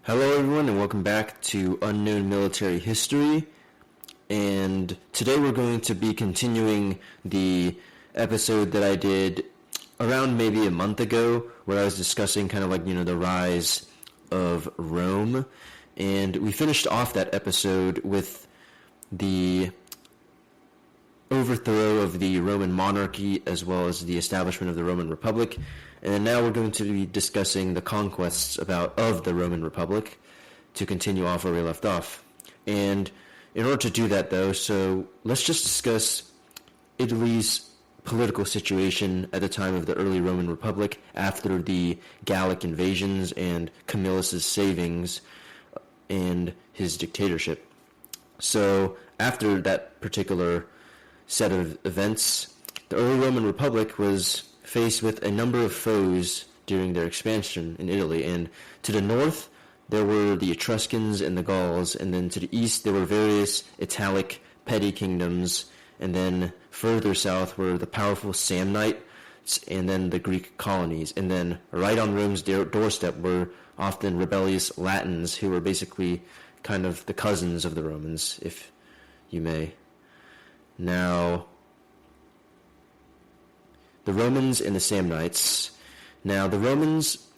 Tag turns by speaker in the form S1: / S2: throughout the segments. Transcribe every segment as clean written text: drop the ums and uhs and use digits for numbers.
S1: Hello everyone and welcome back to Unknown Military History, and today we're going to be continuing the episode that I did around maybe a month ago where I was discussing kind of like, the rise of Rome, and we finished off that episode with the overthrow of the Roman monarchy as well as the establishment of the Roman Republic. And then now we're going to be discussing the conquests of the Roman Republic to continue off where we left off. And in order to do that, though, so let's just discuss Italy's political situation at the time of the early Roman Republic after the Gallic invasions and Camillus' savings and his dictatorship. So after that particular set of events, the early Roman Republic was faced with a number of foes during their expansion in Italy, and to the north there were the Etruscans and the Gauls, and then to the east there were various Italic petty kingdoms, and then further south were the powerful Samnites and then the Greek colonies, and then right on Rome's doorstep were often rebellious Latins who were basically kind of the cousins of the Romans, if you may. Now, the Romans and the Samnites. Now, the Romans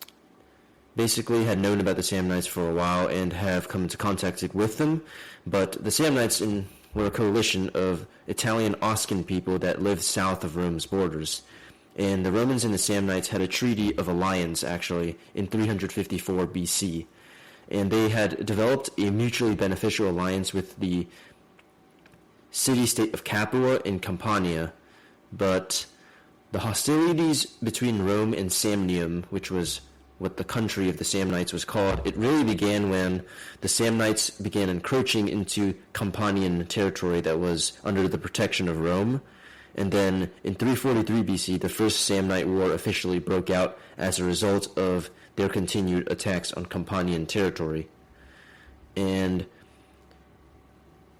S1: basically had known about the Samnites for a while and have come into contact with them, but the Samnites were a coalition of Italian Oscan people that lived south of Rome's borders. And the Romans and the Samnites had a treaty of alliance, actually, in 354 BC. And they had developed a mutually beneficial alliance with the city-state of Capua in Campania, but the hostilities between Rome and Samnium, which was what the country of the Samnites was called, it really began when the Samnites began encroaching into Campanian territory that was under the protection of Rome. And then in 343 BC, the First Samnite War officially broke out as a result of their continued attacks on Campanian territory. And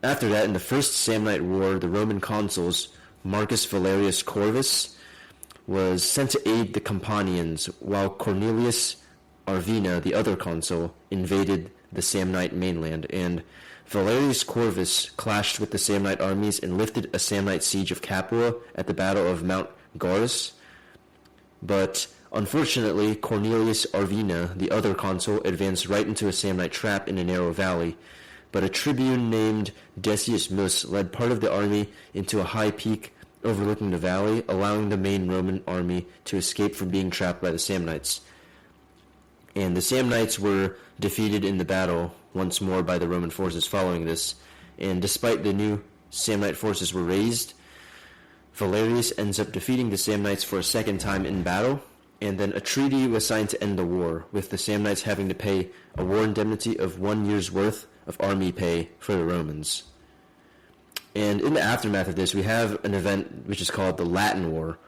S1: after that, in the First Samnite War, the Roman consuls Marcus Valerius Corvus was sent to aid the Campanians, while Cornelius Arvina, the other consul, invaded the Samnite mainland, and Valerius Corvus clashed with the Samnite armies and lifted a Samnite siege of Capua at the Battle of Mount Garus. But unfortunately, Cornelius Arvina, the other consul, advanced right into a Samnite trap in a narrow valley, but a tribune named Decius Mus led part of the army into a high peak overlooking the valley, allowing the main Roman army to escape from being trapped by the Samnites. And the Samnites were defeated in the battle once more by the Roman forces following this, and despite the new Samnite forces were raised, Valerius ends up defeating the Samnites for a second time in battle, and then a treaty was signed to end the war, with the Samnites having to pay a war indemnity of 1 year's worth of army pay for the Romans. And in the aftermath of this, we have an event which is called the Latin War.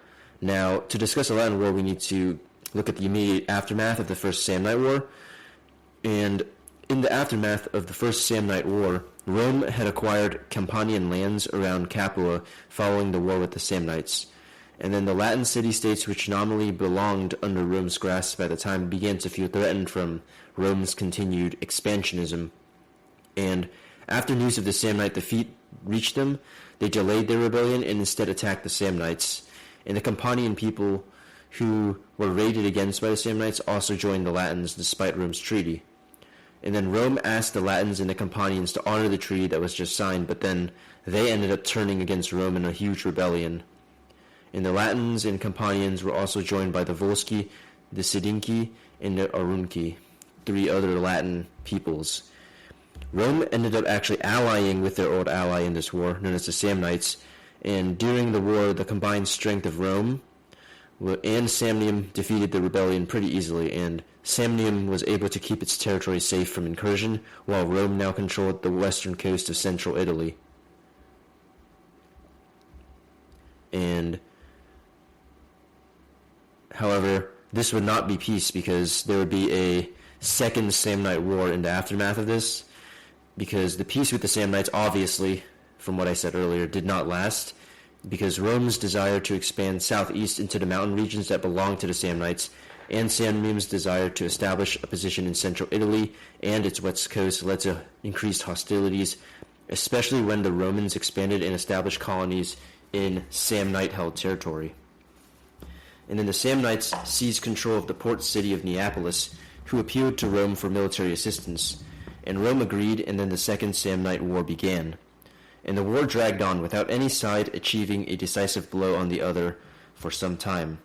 S1: Now, to discuss the Latin War, we need to look at the immediate aftermath of the First Samnite War. And in the aftermath of the First Samnite War, Rome had acquired Campanian lands around Capua following the war with the Samnites. And then the Latin city-states, which nominally belonged under Rome's grasp at the time, began to feel threatened from Rome's continued expansionism. And after news of the Samnite defeat reached them, they delayed their rebellion and instead attacked the Samnites. And the Campanian people who were raided against by the Samnites also joined the Latins despite Rome's treaty. And then Rome asked the Latins and the Campanians to honor the treaty that was just signed, but then they ended up turning against Rome in a huge rebellion. And the Latins and Campanians were also joined by the Volsci, the Sidinci, and the Aurunci, three other Latin peoples. Rome ended up actually allying with their old ally in this war, known as the Samnites, and during the war, the combined strength of Rome and Samnium defeated the rebellion pretty easily, and Samnium was able to keep its territory safe from incursion, while Rome now controlled the western coast of central Italy. And, however, this would not be peace, because there would be a second Samnite War in the aftermath of this, because the peace with the Samnites, obviously, from what I said earlier, did not last, because Rome's desire to expand southeast into the mountain regions that belonged to the Samnites and Samnium's desire to establish a position in central Italy and its west coast led to increased hostilities, especially when the Romans expanded and established colonies in Samnite-held territory. And then the Samnites seized control of the port city of Neapolis, who appealed to Rome for military assistance, and Rome agreed, and then the Second Samnite War began. And the war dragged on without any side achieving a decisive blow on the other for some time.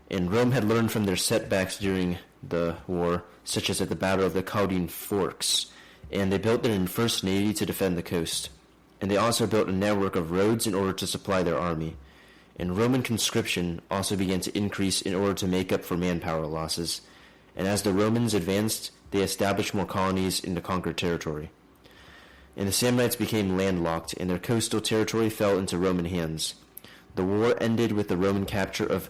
S1: And Rome had learned from their setbacks during the war, such as at the Battle of the Caudine Forks, and they built an enforced navy to defend the coast. And they also built a network of roads in order to supply their army. And Roman conscription also began to increase in order to make up for manpower losses. And as the Romans advanced, they established more colonies in the conquered territory. And the Samnites became landlocked, and their coastal territory fell into Roman hands. The war ended with the Roman capture of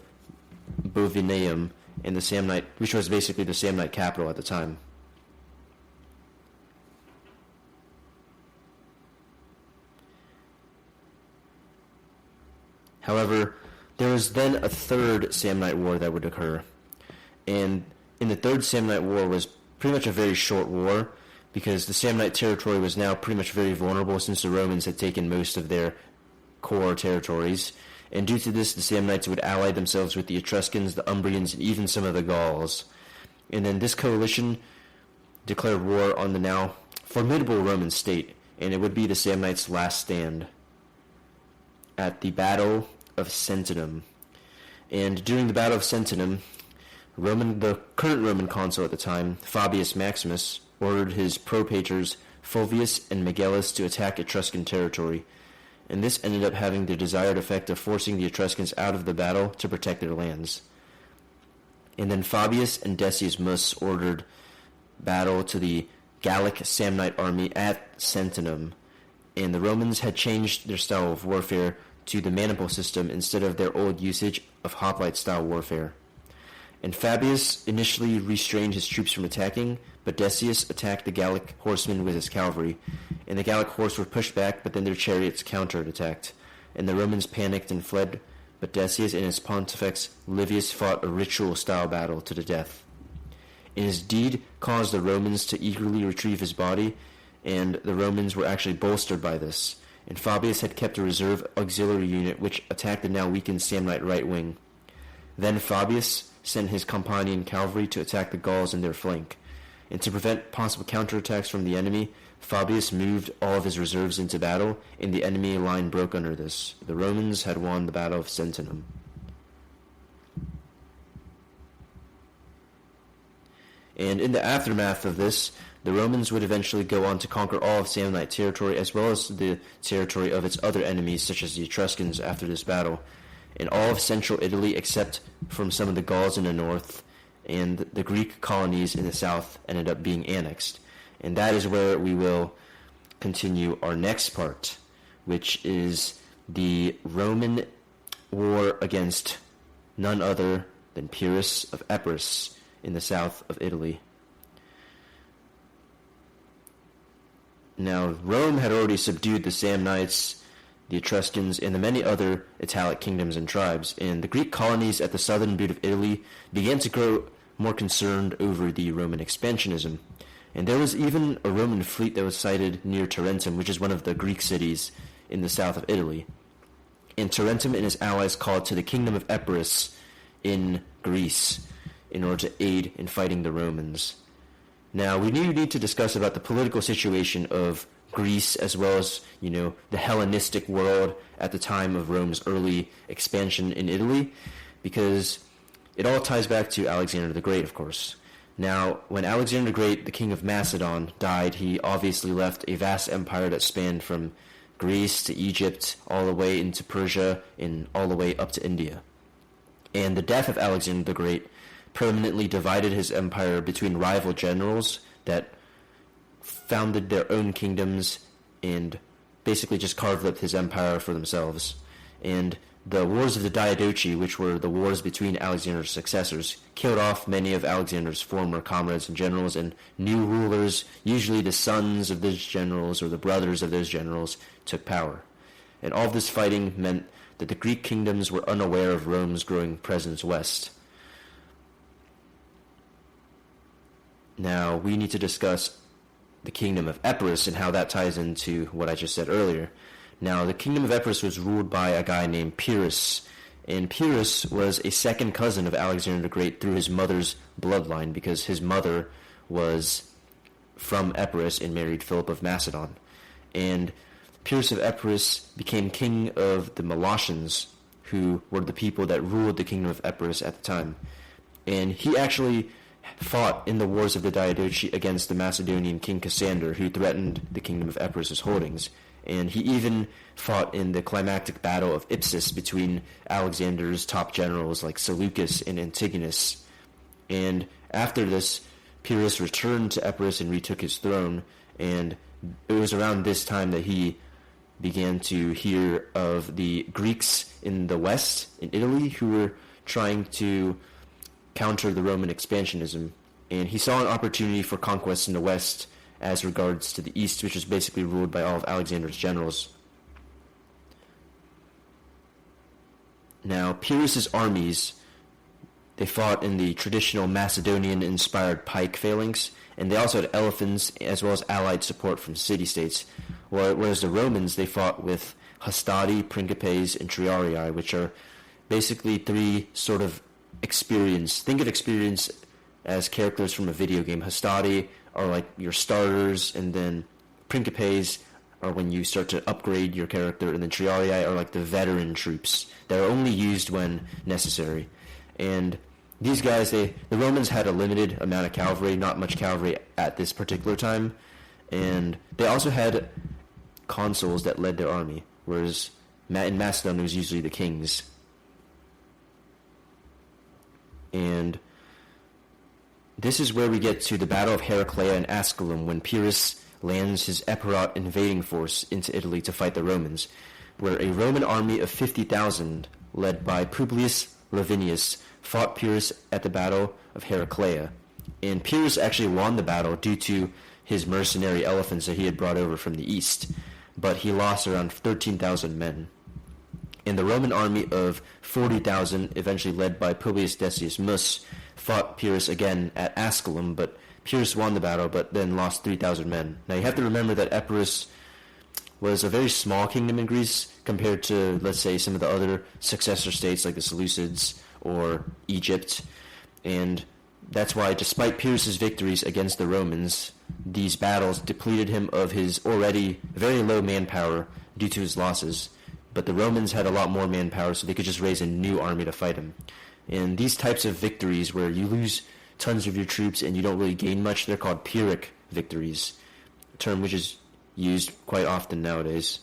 S1: Bovinium, and the Samnite, which was basically the Samnite capital at the time. However, there was then a third Samnite War that would occur. And in the third Samnite War was pretty much a very short war, because the Samnite territory was now pretty much very vulnerable since the Romans had taken most of their core territories. And due to this, the Samnites would ally themselves with the Etruscans, the Umbrians, and even some of the Gauls. And then this coalition declared war on the now formidable Roman state, and it would be the Samnites' last stand at the Battle of Sentinum. And during the Battle of Sentinum, the current Roman consul at the time, Fabius Maximus, ordered his propraetors Fulvius and Megellus to attack Etruscan territory, and this ended up having the desired effect of forcing the Etruscans out of the battle to protect their lands. And then Fabius and Decius Mus ordered battle to the Gallic Samnite army at Sentinum, and the Romans had changed their style of warfare to the maniple system instead of their old usage of hoplite-style warfare. And Fabius initially restrained his troops from attacking, but Decius attacked the Gallic horsemen with his cavalry, and the Gallic horse were pushed back, but then their chariots counter-attacked, and the Romans panicked and fled, but Decius and his pontifex Livius fought a ritual-style battle to the death. And his deed caused the Romans to eagerly retrieve his body, and the Romans were actually bolstered by this, and Fabius had kept a reserve auxiliary unit which attacked the now weakened Samnite right wing. Then Fabius sent his Campanian cavalry to attack the Gauls in their flank, and to prevent possible counterattacks from the enemy, Fabius moved all of his reserves into battle, and the enemy line broke under this. The Romans had won the Battle of Sentinum. And in the aftermath of this, the Romans would eventually go on to conquer all of Samnite territory, as well as the territory of its other enemies, such as the Etruscans, after this battle, in all of central Italy except from some of the Gauls in the north, and the Greek colonies in the south ended up being annexed. And that is where we will continue our next part, which is the Roman war against none other than Pyrrhus of Epirus in the south of Italy. Now, Rome had already subdued the Samnites, the Etruscans, and the many other Italic kingdoms and tribes, and the Greek colonies at the southern bit of Italy began to grow more concerned over the Roman expansionism. And there was even a Roman fleet that was sighted near Tarentum, which is one of the Greek cities in the south of Italy. And Tarentum and his allies called to the kingdom of Epirus in Greece in order to aid in fighting the Romans. Now, we need to discuss about the political situation of Greece as well as, the Hellenistic world at the time of Rome's early expansion in Italy, because it all ties back to Alexander the Great, of course. Now, when Alexander the Great, the king of Macedon, died, he obviously left a vast empire that spanned from Greece to Egypt, all the way into Persia, and all the way up to India. And the death of Alexander the Great permanently divided his empire between rival generals that founded their own kingdoms and basically just carved up his empire for themselves. And the Wars of the Diadochi, which were the wars between Alexander's successors, killed off many of Alexander's former comrades and generals, and new rulers, usually the sons of those generals or the brothers of those generals, took power. And all of this fighting meant that the Greek kingdoms were unaware of Rome's growing presence west. Now, we need to discuss the kingdom of Epirus and how that ties into what I just said earlier. Now, the kingdom of Epirus was ruled by a guy named Pyrrhus, and Pyrrhus was a second cousin of Alexander the Great through his mother's bloodline, because his mother was from Epirus and married Philip of Macedon. And Pyrrhus of Epirus became king of the Molossians, who were the people that ruled the kingdom of Epirus at the time. And he actually fought in the wars of the Diadochi against the Macedonian king Cassander, who threatened the kingdom of Epirus's holdings. And he even fought in the climactic battle of Ipsus between Alexander's top generals like Seleucus and Antigonus. And after this, Pyrrhus returned to Epirus and retook his throne, and it was around this time that he began to hear of the Greeks in the west, in Italy, who were trying to counter the Roman expansionism. And he saw an opportunity for conquest in the west as regards to the east, which was basically ruled by all of Alexander's generals. Now, Pyrrhus's armies, they fought in the traditional Macedonian-inspired pike phalanx, and they also had elephants as well as allied support from city-states, whereas the Romans, they fought with hastati, principes, and triarii, which are basically three sort of experience. Think of experience as characters from a video game. Hastati are like your starters, and then principes are when you start to upgrade your character, and then triarii are like the veteran troops that are only used when necessary. And these guys, the Romans had a limited amount of cavalry, not much cavalry at this particular time, and they also had consuls that led their army, whereas in Macedon it was usually the kings. And this is where we get to the Battle of Heraclea and Asculum, when Pyrrhus lands his Epirot invading force into Italy to fight the Romans, where a Roman army of 50,000, led by Publius Lavinius, fought Pyrrhus at the Battle of Heraclea. And Pyrrhus actually won the battle due to his mercenary elephants that he had brought over from the east, but he lost around 13,000 men. And the Roman army of 40,000, eventually led by Publius Decius Mus, fought Pyrrhus again at Asculum, but Pyrrhus won the battle, but then lost 3,000 men. Now you have to remember that Epirus was a very small kingdom in Greece compared to, let's say, some of the other successor states like the Seleucids or Egypt, and that's why, despite Pyrrhus's victories against the Romans, these battles depleted him of his already very low manpower due to his losses. But the Romans had a lot more manpower, so they could just raise a new army to fight him. And these types of victories, where you lose tons of your troops and you don't really gain much, they're called Pyrrhic victories, a term which is used quite often nowadays.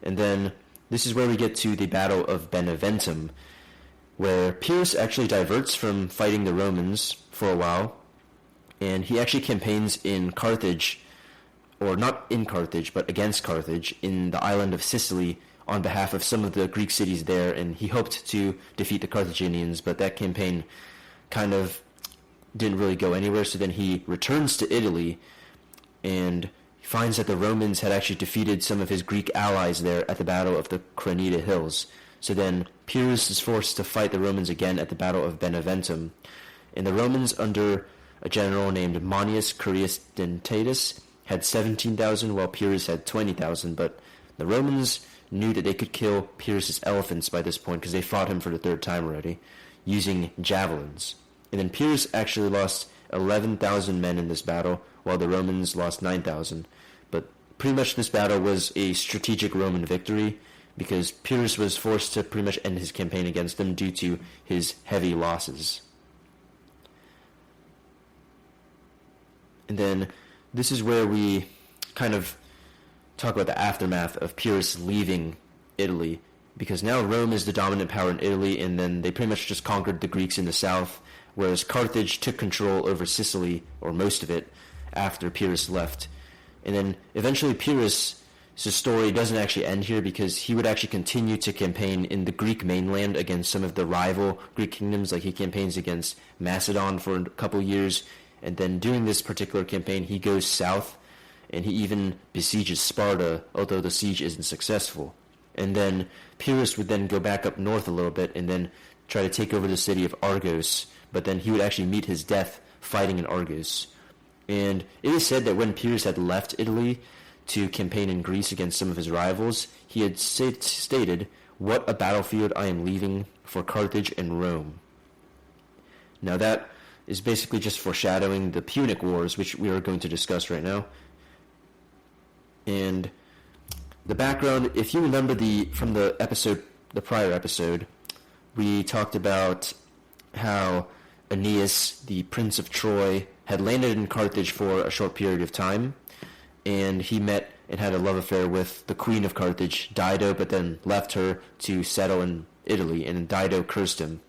S1: And then this is where we get to the Battle of Beneventum, where Pyrrhus actually diverts from fighting the Romans for a while, and he actually campaigns in Carthage, or not in Carthage, but against Carthage, in the island of Sicily, on behalf of some of the Greek cities there, and he hoped to defeat the Carthaginians, but that campaign kind of didn't really go anywhere. So then he returns to Italy and finds that the Romans had actually defeated some of his Greek allies there at the Battle of the Cranida Hills. So then Pyrrhus is forced to fight the Romans again at the Battle of Beneventum, and the Romans, under a general named Manius Curius Dentatus, had 17,000, while Pyrrhus had 20,000, but the Romans knew that they could kill Pyrrhus's elephants by this point, because they fought him for the third time already, using javelins. And then Pyrrhus actually lost 11,000 men in this battle, while the Romans lost 9,000. But pretty much this battle was a strategic Roman victory, because Pyrrhus was forced to pretty much end his campaign against them due to his heavy losses. And then this is where we kind of talk about the aftermath of Pyrrhus leaving Italy, because now Rome is the dominant power in Italy, and then they pretty much just conquered the Greeks in the south, whereas Carthage took control over Sicily, or most of it, after Pyrrhus left. And then eventually Pyrrhus' story doesn't actually end here, because he would actually continue to campaign in the Greek mainland against some of the rival Greek kingdoms. Like, he campaigns against Macedon for a couple years, and then during this particular campaign he goes south, and he even besieges Sparta, although the siege isn't successful. And then Pyrrhus would then go back up north a little bit and then try to take over the city of Argos, but then he would actually meet his death fighting in Argos. And it is said that when Pyrrhus had left Italy to campaign in Greece against some of his rivals, he had stated, "What a battlefield I am leaving for Carthage and Rome." Now that is basically just foreshadowing the Punic Wars, which we are going to discuss right now. And the background, if you remember from the prior episode, we talked about how Aeneas, the Prince of Troy, had landed in Carthage for a short period of time, and he met and had a love affair with the Queen of Carthage, Dido, but then left her to settle in Italy, and Dido cursed him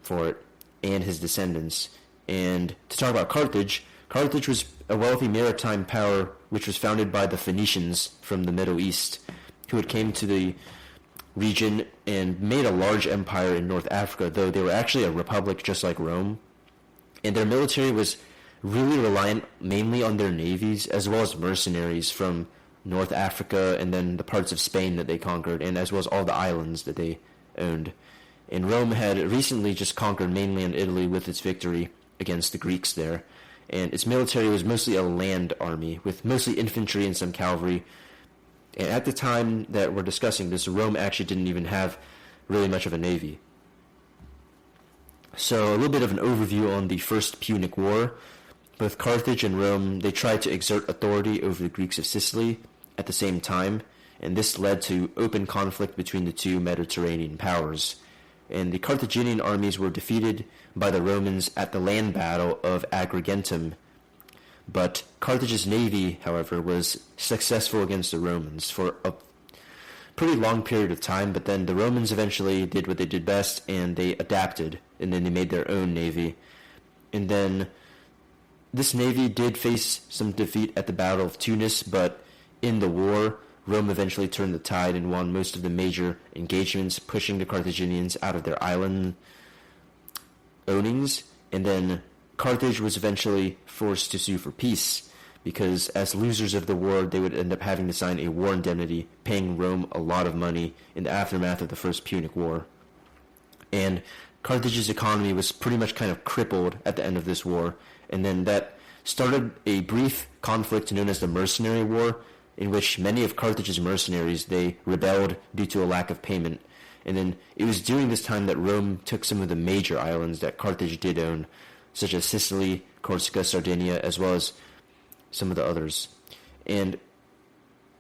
S1: for it and his descendants. And to talk about Carthage was a wealthy maritime power which was founded by the Phoenicians from the Middle East, who had came to the region and made a large empire in North Africa, though they were actually a republic just like Rome. And their military was really reliant mainly on their navies, as well as mercenaries from North Africa and then the parts of Spain that they conquered, and as well as all the islands that they owned. And Rome had recently just conquered mainland Italy with its victory against the Greeks there. And its military was mostly a land army, with mostly infantry and some cavalry. And at the time that we're discussing this, Rome actually didn't even have really much of a navy. So a little bit of an overview on the First Punic War. Both Carthage and Rome, they tried to exert authority over the Greeks of Sicily at the same time, and this led to open conflict between the two Mediterranean powers. And the Carthaginian armies were defeated by the Romans at the land battle of Agrigentum. But Carthage's navy, however, was successful against the Romans for a pretty long period of time, but then the Romans eventually did what they did best, and they adapted, and then they made their own navy. And then this navy did face some defeat at the Battle of Tunis, but in the war, Rome eventually turned the tide and won most of the major engagements, pushing the Carthaginians out of their island ownings. And then Carthage was eventually forced to sue for peace, because as losers of the war, they would end up having to sign a war indemnity, paying Rome a lot of money in the aftermath of the First Punic War. And Carthage's economy was pretty much kind of crippled at the end of this war, and then that started a brief conflict known as the Mercenary War, in which many of Carthage's mercenaries, they rebelled due to a lack of payment. And then it was during this time that Rome took some of the major islands that Carthage did own, such as Sicily, Corsica, Sardinia, as well as some of the others. And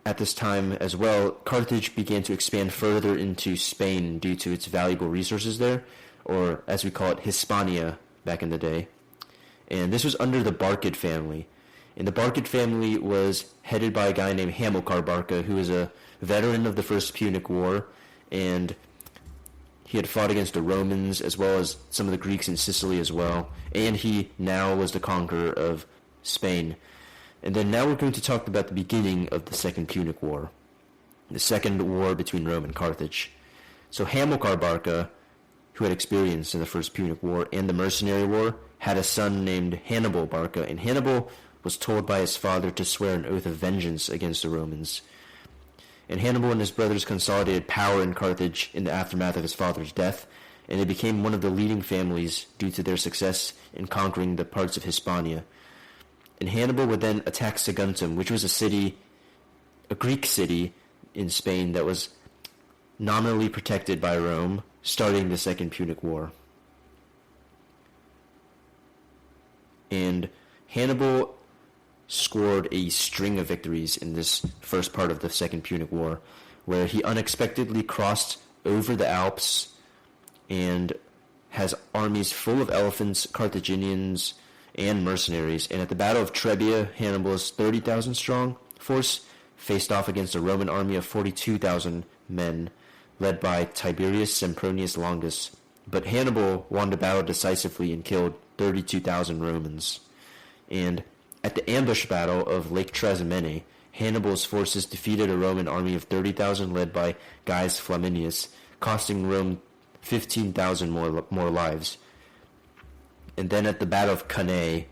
S1: at this time as well, Carthage began to expand further into Spain due to its valuable resources there, or as we call it, Hispania back in the day. And this was under the Barcid family. And the Barcid family was headed by a guy named Hamilcar Barca, who was a veteran of the First Punic War, and he had fought against the Romans as well as some of the Greeks in Sicily as well, and he now was the conqueror of Spain. And then now we're going to talk about the beginning of the Second Punic War, the second war between Rome and Carthage. So Hamilcar Barca, who had experience in the First Punic War and the Mercenary War, had a son named Hannibal Barca, and Hannibal was told by his father to swear an oath of vengeance against the Romans. And Hannibal and his brothers consolidated power in Carthage in the aftermath of his father's death, and they became one of the leading families due to their success in conquering the parts of Hispania. And Hannibal would then attack Saguntum, which was a Greek city in Spain that was nominally protected by Rome, starting the Second Punic War. And Hannibal scored a string of victories in this first part of the Second Punic War, where he unexpectedly crossed over the Alps and has armies full of elephants, Carthaginians, and mercenaries. And at the Battle of Trebia, Hannibal's 30,000 strong force faced off against a Roman army of 42,000 men, led by Tiberius Sempronius Longus. But Hannibal won the battle decisively and killed 32,000 Romans. And at the ambush battle of Lake Trasimene, Hannibal's forces defeated a Roman army of 30,000 led by Gaius Flaminius, costing Rome 15,000 more lives. And then at the Battle of Cannae,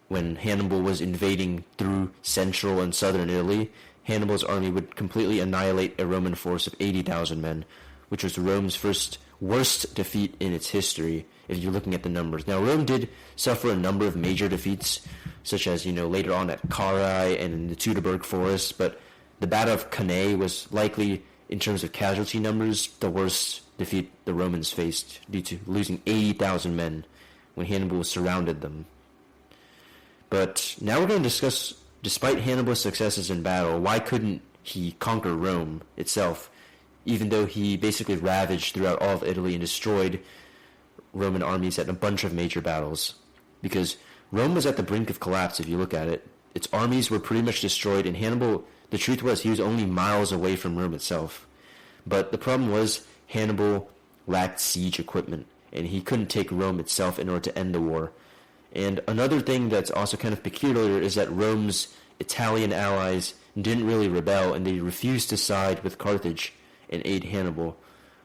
S1: when Hannibal was invading through central and southern Italy, Hannibal's army would completely annihilate a Roman force of 80,000 men, which was Rome's first worst defeat in its history if you're looking at the numbers. Now, Rome did suffer a number of major defeats, such as, later on at Carrhae and in the Teutoburg Forest, but the Battle of Cannae was likely, in terms of casualty numbers, the worst defeat the Romans faced, due to losing 80,000 men when Hannibal surrounded them. But now we're going to discuss, despite Hannibal's successes in battle, why couldn't he conquer Rome itself, even though he basically ravaged throughout all of Italy and destroyed Roman armies at a bunch of major battles. Because Rome was at the brink of collapse, if you look at it. Its armies were pretty much destroyed, and Hannibal, the truth was, he was only miles away from Rome itself. But the problem was, Hannibal lacked siege equipment, and he couldn't take Rome itself in order to end the war. And another thing that's also kind of peculiar is that Rome's Italian allies didn't really rebel, and they refused to side with Carthage and aid Hannibal.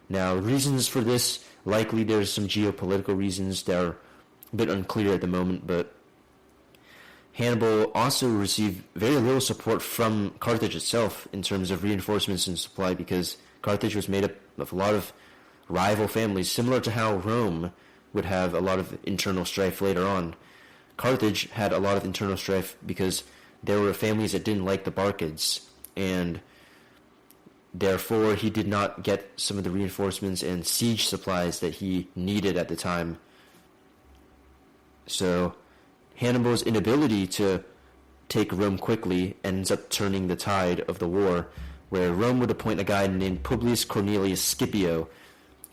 S1: Now, reasons for this, likely there's some geopolitical reasons that are a bit unclear at the moment, but Hannibal also received very little support from Carthage itself in terms of reinforcements and supply, because Carthage was made up of a lot of rival families, similar to how Rome would have a lot of internal strife later on. Carthage had a lot of internal strife because there were families that didn't like the Barcids, and therefore he did not get some of the reinforcements and siege supplies that he needed at the time. So Hannibal's inability to take Rome quickly ends up turning the tide of the war, where Rome would appoint a guy named Publius Cornelius Scipio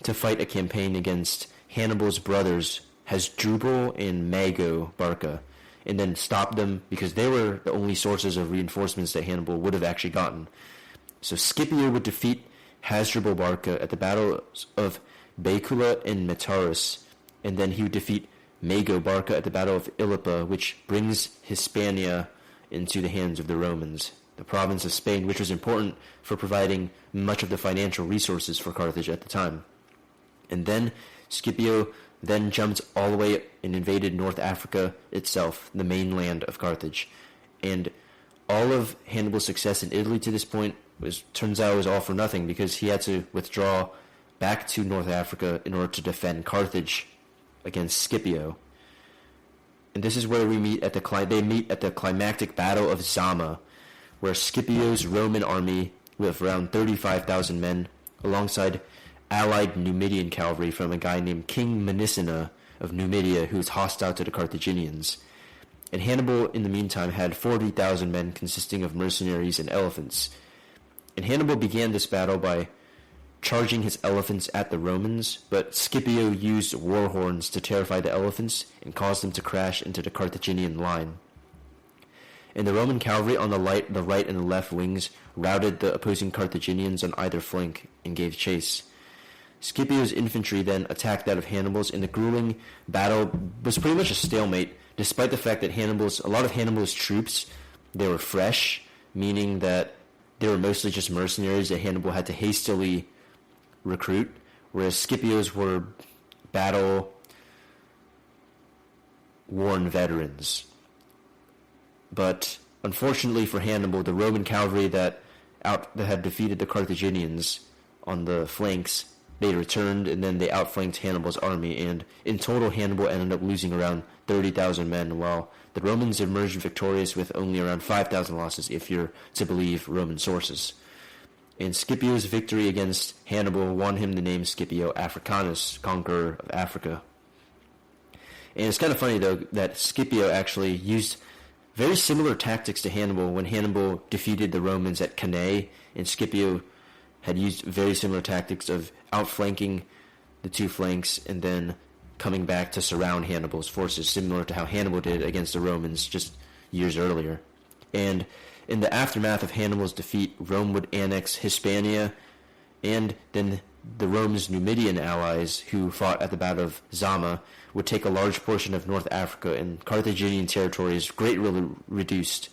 S1: to fight a campaign against Hannibal's brothers Hasdrubal and Mago Barca, and then stop them because they were the only sources of reinforcements that Hannibal would have actually gotten. So Scipio would defeat Hasdrubal Barca at the battles of Baecula and Metaurus, and then he would defeat Mago Barca at the Battle of Ilipa, which brings Hispania into the hands of the Romans, the province of Spain, which was important for providing much of the financial resources for Carthage at the time. And then Scipio then jumped all the way and invaded North Africa itself, the mainland of Carthage. And all of Hannibal's success in Italy to this point turns out was all for nothing, because he had to withdraw back to North Africa in order to defend Carthage against Scipio. And this is where they meet at the climactic Battle of Zama, where Scipio's Roman army, with around 35,000 men, alongside allied Numidian cavalry from a guy named King Manicina of Numidia, who was hostile to the Carthaginians. And Hannibal, in the meantime, had 40,000 men consisting of mercenaries and elephants. And Hannibal began this battle by charging his elephants at the Romans, but Scipio used war horns to terrify the elephants and cause them to crash into the Carthaginian line. And the Roman cavalry on the right and the left wings routed the opposing Carthaginians on either flank and gave chase. Scipio's infantry then attacked that of Hannibal's, and the grueling battle was pretty much a stalemate, despite the fact that a lot of Hannibal's troops, they were fresh, meaning that they were mostly just mercenaries that Hannibal had to hastily recruit, whereas Scipio's were battle-worn veterans. But unfortunately for Hannibal, the Roman cavalry that had defeated the Carthaginians on the flanks, they returned, and then they outflanked Hannibal's army, and in total Hannibal ended up losing around 30,000 men, while the Romans emerged victorious with only around 5,000 losses, if you're to believe Roman sources. And Scipio's victory against Hannibal won him the name Scipio Africanus, conqueror of Africa. And it's kind of funny, though, that Scipio actually used very similar tactics to Hannibal when Hannibal defeated the Romans at Cannae, and Scipio had used very similar tactics of outflanking the two flanks and then coming back to surround Hannibal's forces, similar to how Hannibal did against the Romans just years earlier. And in the aftermath of Hannibal's defeat, Rome would annex Hispania, and then the Rome's Numidian allies, who fought at the Battle of Zama, would take a large portion of North Africa, and Carthaginian territory is greatly reduced,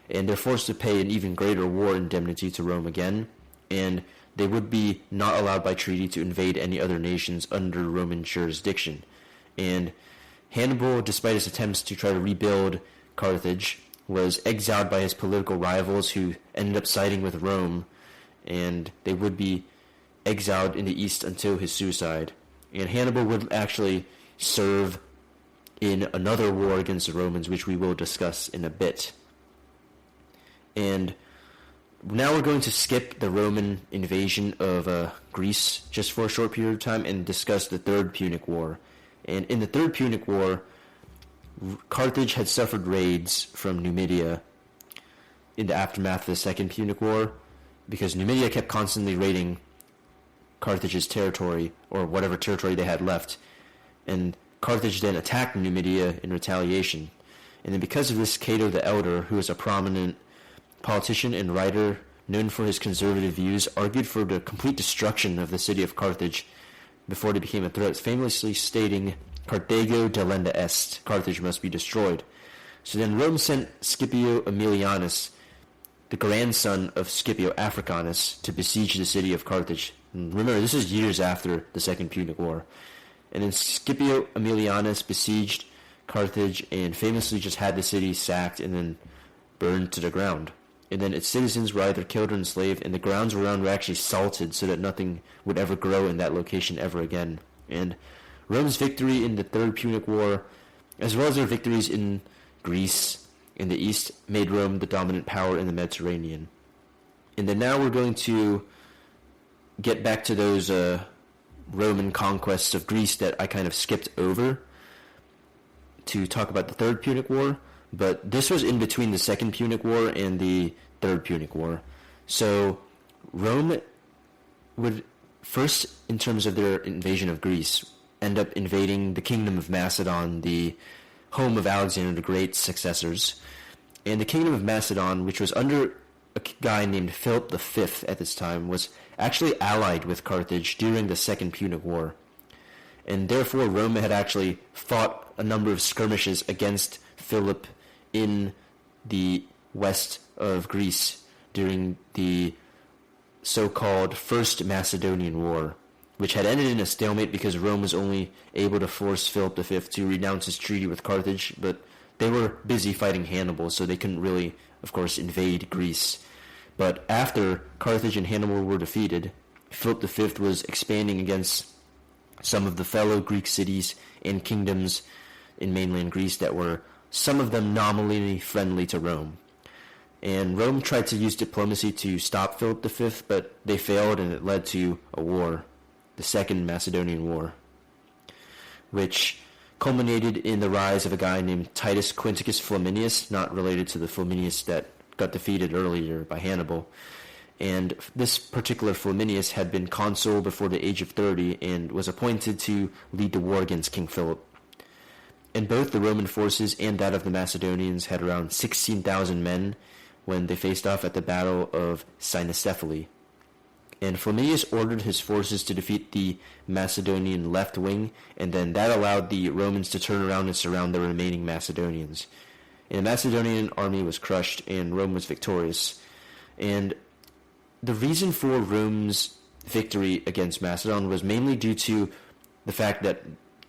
S1: and they're forced to pay an even greater war indemnity to Rome again, and they would be not allowed by treaty to invade any other nations under Roman jurisdiction. And Hannibal, despite his attempts to try to rebuild Carthage, was exiled by his political rivals, who ended up siding with Rome, and they would be exiled in the east until his suicide. And Hannibal would actually serve in another war against the Romans, which we will discuss in a bit. And now we're going to skip the Roman invasion of Greece just for a short period of time and discuss the Third Punic War. And in the Third Punic War, Carthage had suffered raids from Numidia in the aftermath of the Second Punic War, because Numidia kept constantly raiding Carthage's territory, or whatever territory they had left. And Carthage then attacked Numidia in retaliation. And then because of this, Cato the Elder, who was a prominent politician and writer known for his conservative views, argued for the complete destruction of the city of Carthage before it became a threat, famously stating, "Carthago delenda est," Carthage must be destroyed. So then Rome sent Scipio Aemilianus, the grandson of Scipio Africanus, to besiege the city of Carthage. And remember, this is years after the Second Punic War. And then Scipio Aemilianus besieged Carthage and famously just had the city sacked and then burned to the ground. And then its citizens were either killed or enslaved, and the grounds around were actually salted so that nothing would ever grow in that location ever again. And Rome's victory in the Third Punic War, as well as their victories in Greece in the east, made Rome the dominant power in the Mediterranean. And then now we're going to get back to those Roman conquests of Greece that I kind of skipped over to talk about the Third Punic War. But this was in between the Second Punic War and the Third Punic War. So Rome would first, in terms of their invasion of Greece, end up invading the kingdom of Macedon, the home of Alexander the Great's successors. And the kingdom of Macedon, which was under a guy named Philip V at this time, was actually allied with Carthage during the Second Punic War. And therefore Rome had actually fought a number of skirmishes against Philip in the west of Greece during the so-called First Macedonian War, which had ended in a stalemate because Rome was only able to force Philip V to renounce his treaty with Carthage, but they were busy fighting Hannibal, so they couldn't really, of course, invade Greece. But after Carthage and Hannibal were defeated, Philip V was expanding against some of the fellow Greek cities and kingdoms in mainland Greece that were some of them nominally friendly to Rome. And Rome tried to use diplomacy to stop Philip V, but they failed, and it led to a war, the Second Macedonian War, which culminated in the rise of a guy named Titus Quinticus Flaminius, not related to the Flaminius that got defeated earlier by Hannibal. And this particular Flaminius had been consul before the age of 30 and was appointed to lead the war against King Philip. And both the Roman forces and that of the Macedonians had around 16,000 men when they faced off at the Battle of Cynoscephali. And Flaminius ordered his forces to defeat the Macedonian left wing, and then that allowed the Romans to turn around and surround the remaining Macedonians. And the Macedonian army was crushed, and Rome was victorious. And the reason for Rome's victory against Macedon was mainly due to the fact that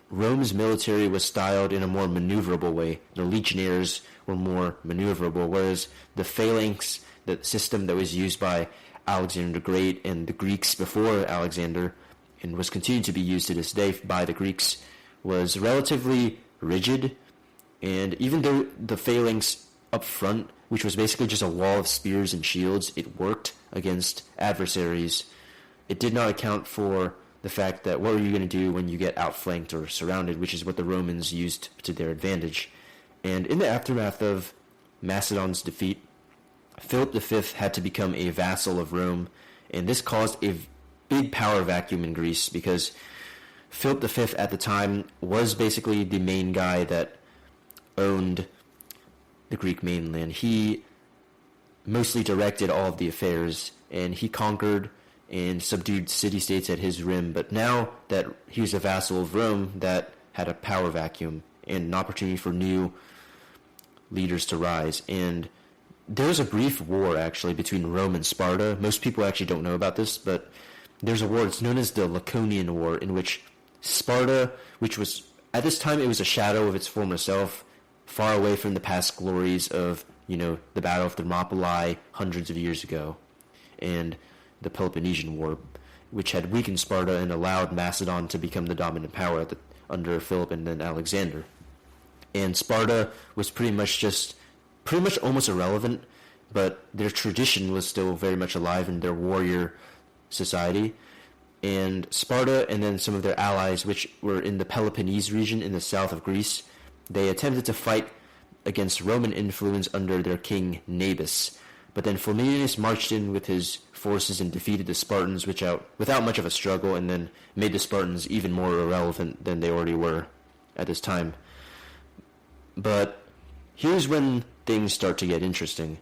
S1: Rome's military was styled in a more maneuverable way. The legionnaires were more maneuverable, whereas the phalanx, the system that was used by Alexander the Great and the Greeks before Alexander, and was continued to be used to this day by the Greeks, was relatively rigid. And even though the phalanx up front, which was basically just a wall of spears and shields, it worked against adversaries, it did not account for the fact that what are you going to do when you get outflanked or surrounded, which is what the Romans used to their advantage. And in the aftermath of Macedon's defeat, Philip V had to become a vassal of Rome, and this caused a big power vacuum in Greece because Philip V at the time was basically the main guy that owned the Greek mainland. He mostly directed all of the affairs, and he conquered and subdued city-states at his rim. But now that he was a vassal of Rome, that had a power vacuum and an opportunity for new leaders to rise. And there was a brief war, actually, between Rome and Sparta. Most people actually don't know about this, but there's a war. It's known as the Laconian War, in which Sparta, which was, at this time, it was a shadow of its former self, far away from the past glories of, the Battle of Thermopylae hundreds of years ago, and the Peloponnesian War. which had weakened Sparta and allowed Macedon to become the dominant power under Philip and then Alexander. And Sparta was pretty much almost irrelevant, but their tradition was still very much alive in their warrior society. And Sparta and then some of their allies, which were in the Peloponnese region in the south of Greece, they attempted to fight against Roman influence under their king Nabis. But then Flaminius marched in with his forces and defeated the Spartans without much of a struggle, and then made the Spartans even more irrelevant than they already were at this time. But here's when things start to get interesting.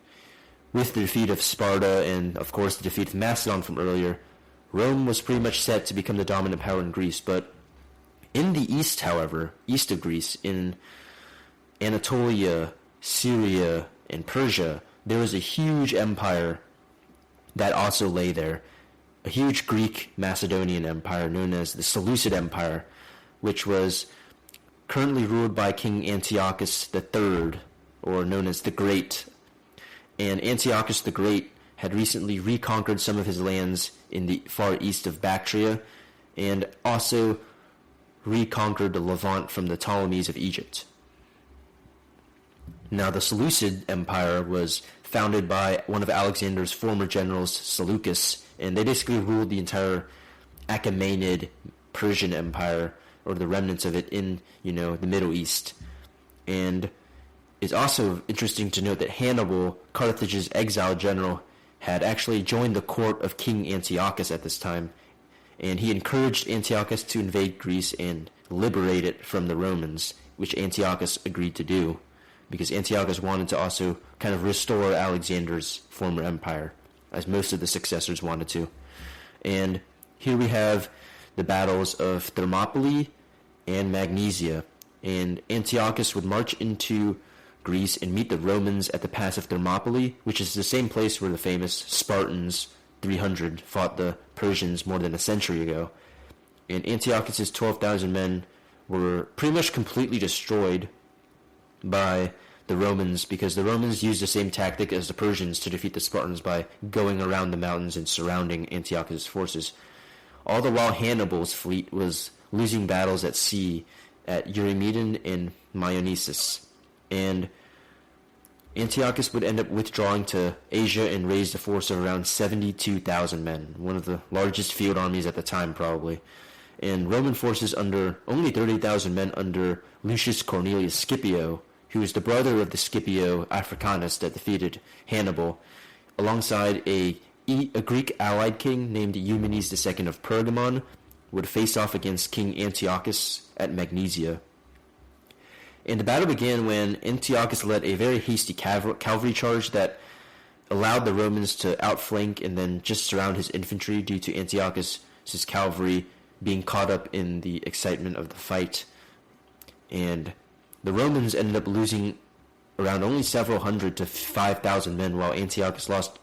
S1: With the defeat of Sparta and, of course, the defeat of Macedon from earlier, Rome was pretty much set to become the dominant power in Greece. But in the east, however, east of Greece, in Anatolia, Syria, and Persia, there was a huge empire that also lay there. A huge Greek Macedonian empire known as the Seleucid Empire, which was currently ruled by King Antiochus III, or known as the Great. And Antiochus the Great had recently reconquered some of his lands in the far east of Bactria, and also reconquered the Levant from the Ptolemies of Egypt. Now, the Seleucid Empire was founded by one of Alexander's former generals, Seleucus, and they basically ruled the entire Achaemenid Persian Empire, or the remnants of it, in, the Middle East. And it's also interesting to note that Hannibal, Carthage's exiled general, had actually joined the court of King Antiochus at this time, and he encouraged Antiochus to invade Greece and liberate it from the Romans, which Antiochus agreed to do, because Antiochus wanted to also kind of restore Alexander's former empire, as most of the successors wanted to. And here we have the battles of Thermopylae and Magnesia, and Antiochus would march into Greece and meet the Romans at the pass of Thermopylae, which is the same place where the famous Spartans 300 fought the Persians more than a century ago. And Antiochus's 12,000 men were pretty much completely destroyed by the Romans, because the Romans used the same tactic as the Persians to defeat the Spartans by going around the mountains and surrounding Antiochus's forces. All the while Hannibal's fleet was losing battles at sea at Eurymedon and Myonnesus. And Antiochus would end up withdrawing to Asia and raised a force of around 72,000 men, one of the largest field armies at the time probably. And Roman forces under only 30,000 men under Lucius Cornelius Scipio, who was the brother of the Scipio Africanus that defeated Hannibal, alongside a Greek allied king named Eumenes II of Pergamon, would face off against King Antiochus at Magnesia. And the battle began when Antiochus led a very hasty cavalry charge that allowed the Romans to outflank and then just surround his infantry due to Antiochus's cavalry being caught up in the excitement of the fight. And the Romans ended up losing around only several hundred to 5,000 men, while Antiochus lost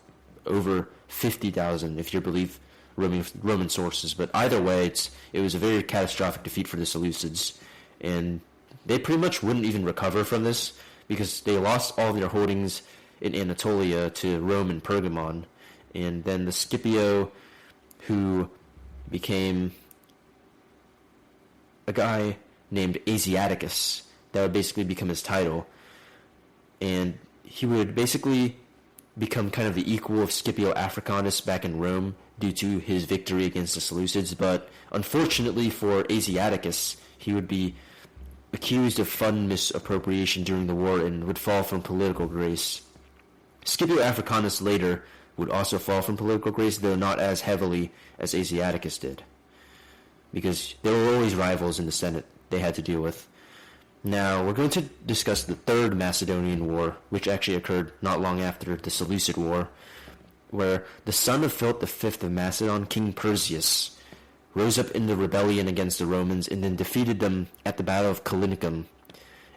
S1: over 50,000, if you believe Roman sources. But either way, it was a very catastrophic defeat for the Seleucids, and they pretty much wouldn't even recover from this, because they lost all their holdings in Anatolia to Rome and Pergamon. And then the Scipio, who became a guy named Asiaticus, that would basically become his title. And he would basically become kind of the equal of Scipio Africanus back in Rome due to his victory against the Seleucids. But unfortunately for Asiaticus, he would be accused of fund misappropriation during the war and would fall from political grace. Scipio Africanus later would also fall from political grace, though not as heavily as Asiaticus did, because there were always rivals in the Senate they had to deal with. Now, we're going to discuss the Third Macedonian War, which actually occurred not long after the Seleucid War, where the son of Philip V of Macedon, King Perseus, rose up in the rebellion against the Romans and then defeated them at the Battle of Callinicum.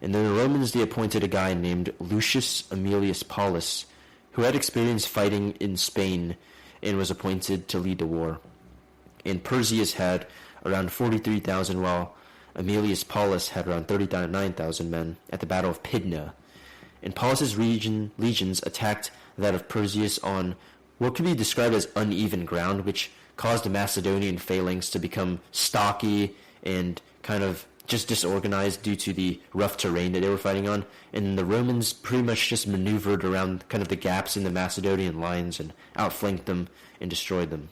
S1: And then the Romans, they appointed a guy named Lucius Aemilius Paulus, who had experience fighting in Spain and was appointed to lead the war. And Perseus had around 43,000, while Aemilius Paulus had around 39,000 men at the Battle of Pydna. And Paulus's legions attacked that of Perseus on what could be described as uneven ground, which caused the Macedonian phalanx to become stocky and kind of just disorganized due to the rough terrain that they were fighting on. And the Romans pretty much just maneuvered around kind of the gaps in the Macedonian lines and outflanked them and destroyed them.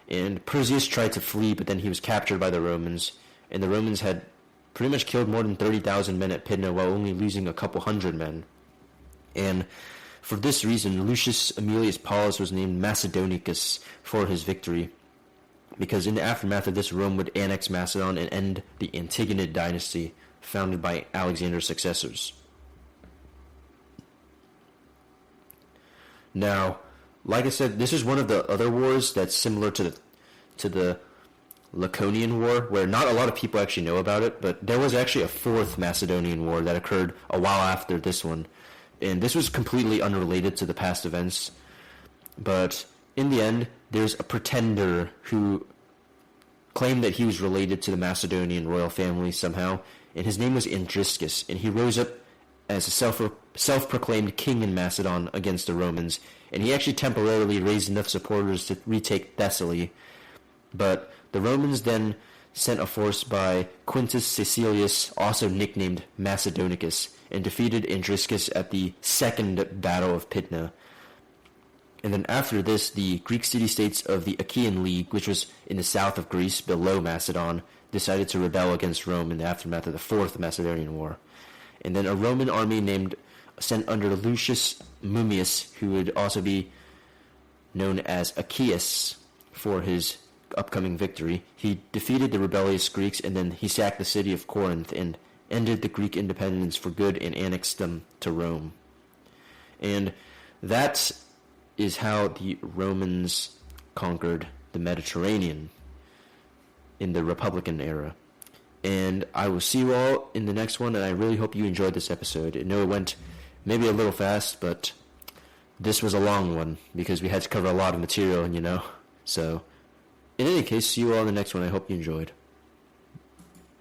S1: And Perseus tried to flee, but then he was captured by the Romans, and the Romans had pretty much killed more than 30,000 men at Pydna while only losing a couple hundred men. And for this reason, Lucius Aemilius Paulus was named Macedonicus for his victory, because in the aftermath of this, Rome would annex Macedon and end the Antigonid dynasty founded by Alexander's successors. Now, like I said, this is one of the other wars that's similar to the Laconian War, where not a lot of people actually know about it, but there was actually a fourth Macedonian War that occurred a while after this one, and this was completely unrelated to the past events. But in the end, there's a pretender who claimed that he was related to the Macedonian royal family somehow, and his name was Andriscus, and he rose up as a self-proclaimed king in Macedon against the Romans, and he actually temporarily raised enough supporters to retake Thessaly. But the Romans then sent a force by Quintus Caecilius, also nicknamed Macedonicus, and defeated Andriscus at the Second Battle of Pydna. And then after this, the Greek city-states of the Achaean League, which was in the south of Greece below Macedon, decided to rebel against Rome in the aftermath of the Fourth Macedonian War. And then a Roman army sent under Lucius Mummius, who would also be known as Achaeus for his upcoming victory. He defeated the rebellious Greeks, and then he sacked the city of Corinth and ended the Greek independence for good and annexed them to Rome. And that is how the Romans conquered the Mediterranean in the Republican era. And I will see you all in the next one, and I really hope you enjoyed this episode. I know it went maybe a little fast, but this was a long one because we had to cover a lot of material, So, in any case, see you all in the next one. I hope you enjoyed.